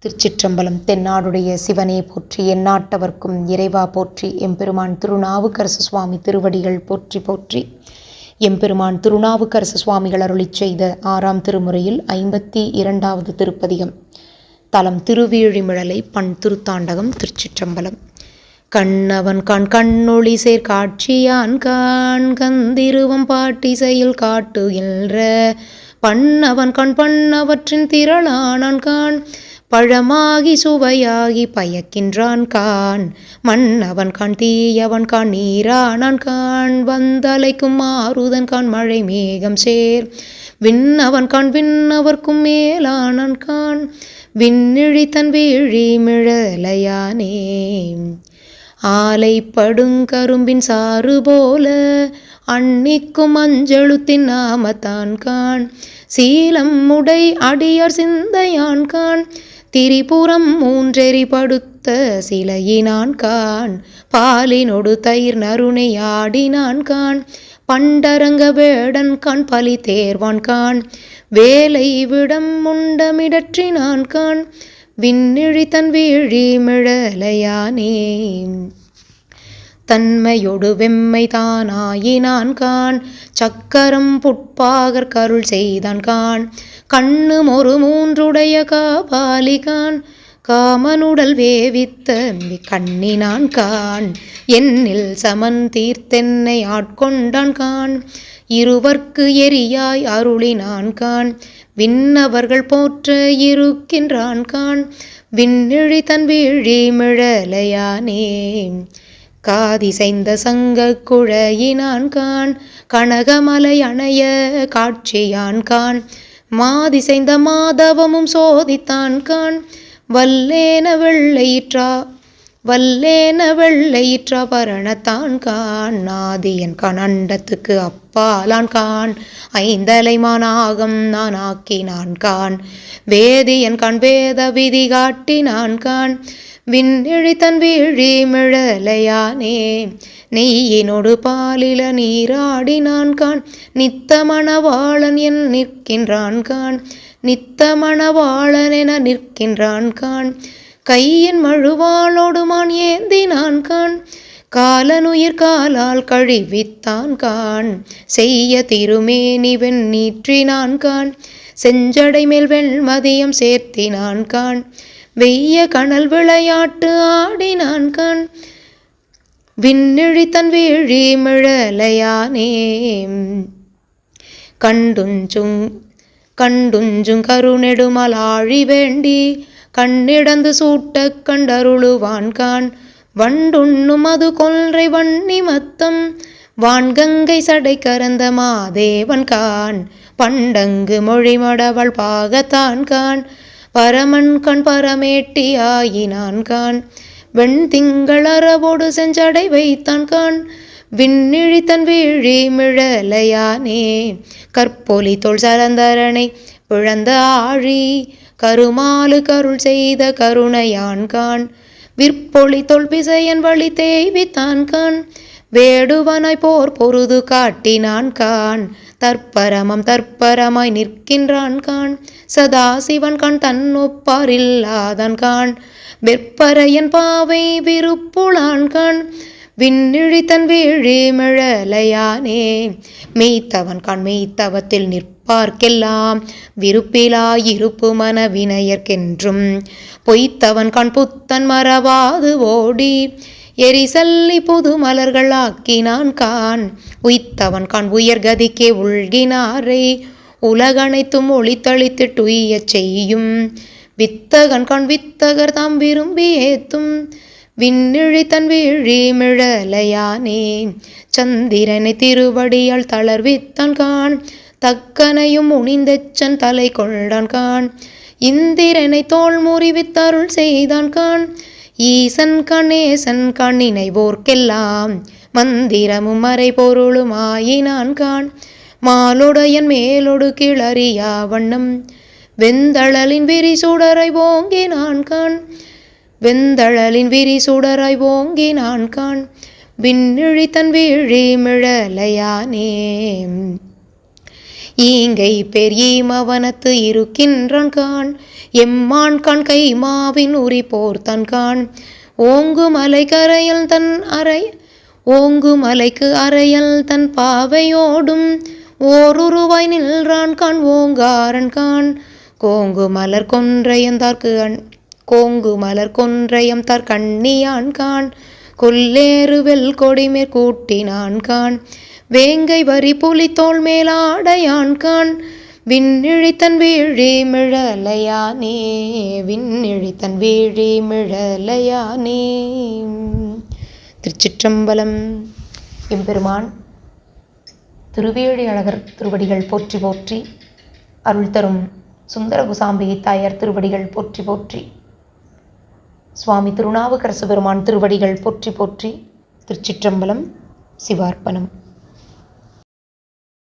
திருச்சிற்றம்பலம். தென்னாடுடைய சிவனே போற்றி, எந்நாட்டவர்க்கும் இறைவா போற்றி. எம்பெருமான் திருநாவுக்கரசு சுவாமி திருவடிகள் போற்றி போற்றி. எம்பெருமான் திருநாவுக்கரசு சுவாமிகள் அருளிச் செய்த 6ஆம் திருமுறையில் 52வது திருப்பதிகம். தலம் திருவீழிமிழலை. பண் திருத்தாண்டகம். திருச்சிற்றம்பலம். கண்ணவன் கான் கண்ணொளி சேர் காட்சியான் கான் கந்திருவம் பாட்டிசையில் காட்டுகின்ற பண்ணவன் கான் பண்ணவற்றின் திரளானான் கான் பழமாகி சுவையாகி பயக்கின்றான் கான் மன்னவன் கான் தீயவன் கான் நீரானான் கான் வந்தலைக்கும் மாறுதன் கான் மழை மேகம் சேர் விண்ணவன் கான் விண்ணவர்க்கும் மேலானான் கான் விண்ணிழி தன் வீழி மிழலையானே. ஆலை படுங்கரும்பின் சாறு போல அன்னிக்கும் அஞ்செழுத்தின் நாமத்தான் கான் சீலம் உடை அடியார் சிந்தையான் கான் திரிபுரம் மூன்றெறி படுத்த சிலையினான் கான் பாலினொடு தயிர் நறுனை ஆடினான் கான் பண்டரங்க வேடன் கான் பலி தேர்வான் கான் வேலை விடம் முண்டமிடற்றினான் கான் விண்ணிழி தன் வீழி மிழலையானே. தன்மையொடு வெம்மை தானாயினான் கான் சக்கரம் புட்பாகர் கருள் செய்தான் கான் கண்ணும் ஒரு மூன்றுடைய காபாலிகான் காமனுடல் வேவித்த கண்ணினான் கான் என்னில் சமன் தீர்த்தென்னை ஆட்கொண்டான் கான் இருவர்க்கு எரியாய் அருளினான் கான் விண்ணவர்கள் போற்ற இருக்கின்றான் கான் விண்ணிழி தன் வீழி மிழலையானே. காதிசைந்த சங்க குழையினான் கான் கனகமலை அணைய காட்சியான் கான் மாதிசைந்த மாதவமும் சோதித்தான் கான் வல்லேன வெள்ளையிற்றா பரணத்தான் கான் நாதியன் கான் அண்டத்துக்கு அப்பாலான் கான் ஐந்தலைமானாகம் நான் ஆக்கினான் கான் வேதியன் கான் வேத விதி காட்டினான் கான் விண்ணிழி தன் வீழி மிழலையானே. நெய்யினொடு பாலில நீராடினான் கான் நித்த மணவாளன் என் நிற்கின்றான் கான் நித்த மணவாளன் என நிற்கின்றான் கான் கையின் மழுவாளோடுமான் ஏந்தினான் கான் காலனுயிர் காலால் கழிவித்தான் கான் செய்ய திருமேனி வெண்ணீற்றினான் கான் செஞ்சடை மேல் வெண்மதியம் சேர்த்தினான் கான் வெய்ய கனல் விளையாட்டு ஆடினான் கான் விண்ணிழி தன் வீழி மிழலையானே. கண்டுஞ்சுங் கருநெடுமலாழி வேண்டி கண்ணிடந்து சூட்ட கண்டருளுவான் கான் வண்டுண்ணும் அது கொன்றை வன்னி மத்தம் வான்கங்கை சடை கரந்த மாதேவன் கான் பண்டங்கு மொழிமடவள் பாகத்தான் கான் பரமன் கண் பரமேட்டி ஆயினான் கான் வெண்திங்கள் அரவோடு செஞ்சடை வைத்தான் கான் விண்ணிழி தன் வீழி மிழலையானே. கற்பொலி தொல் சரந்தரனை பிழந்த ஆழி கருமாலு கருள் செய்த கருணையான் கான் விற்பொலி தொல் பிசையன் வழி தேய்வித்தான் கான் வேடுவனாய் போர் பொருது காட்டினான் கான் தற்பரமாய் நிற்கின்றான் கான் சதாசிவன் கான் தன்னொப்பாரில்லாதான் கான் வெற்பரையன் பாவை விருப்புளான் கான் விண்ணிழி தன் வீழி மிழலையானே. மெய்த்தவன் கான் மெய்த்தவத்தில் நிற்பார்க்கெல்லாம் விருப்பிலா இருப்பு மன வினையர்க்கென்றும் பொய்த்தவன் கான் புத்தன் மறவாது ஓடி எரிசல்லி புது மலர்கள் ஆக்கினான் கான் உய்த்தவன் கான் உயர்கதிக்கே உள்கினாரை உலகனைத்தும் ஒளித்தளித்திட்டு உய்யச் செய்யும் வித்தகன் கான் வித்தகர் தாம் விரும்பி ஏத்தும் விண்ணிழி தன் வீழி மிழலையானே. சந்திரனை திருவடியால் தளர்வித்தான் கான் தக்கனையும் உணிந்தெச்சன் தலை கொண்டான் கான் இந்திரனை தோல் முறிவித்தருள் செய்தான் கான் ஈசன் கணேசன் கான் நினைவோர்க்கெல்லாம் மந்திரமும் மறை பொருளும் ஆயினான் கான் மாலுடையன் மேலொடு கிளறியா வண்ணம் வெந்தழலின் விரிசுடரை ஓங்கினான் கான் வெந்தழலின் விரிசுடரை ஓங்கினான் கான் விண்ணிழி தன் வீழி மிழலையானே. ஈங்கை பெரியமவனத்து இருக்கின்றான் கான் எம்மான் கான் கைமாவின் உரி போர்த்தான் கான் ஓங்கு மலை கரையல் தன் அறை ஓங்கு மலைக்கு அறையல் தன் பாவையோடும் ஓருருவாய் நின்றான் கான் ஓங்காரன் கான் கோங்கு மலர் கொன்றையந்தார்க்கு கோங்கு மலர் கொன்றையம் தார் கண்ணியான் கான் கொல்லேறுவெல் கொடிமேற் கூட்டினான் கான் வேங்கை வரி புலித்தோள் மேலாடையான் கான் விண்ணிழித்தன் வீழி மிழலையானே விண்ணிழித்தன் வீழி மிழலையானே. திருச்சிற்றம்பலம். எம்பெருமான் திருவேழி அழகர் திருவடிகள் போற்றி போற்றி, அருள் தரும் சுந்தர குசாம்பிகை தாயார் திருவடிகள் போற்றி போற்றி, சுவாமி திருநாவுக்கரசு பெருமான் திருவடிகள் போற்றி போற்றி. திருச்சிற்றம்பலம். சிவார்ப்பணம்.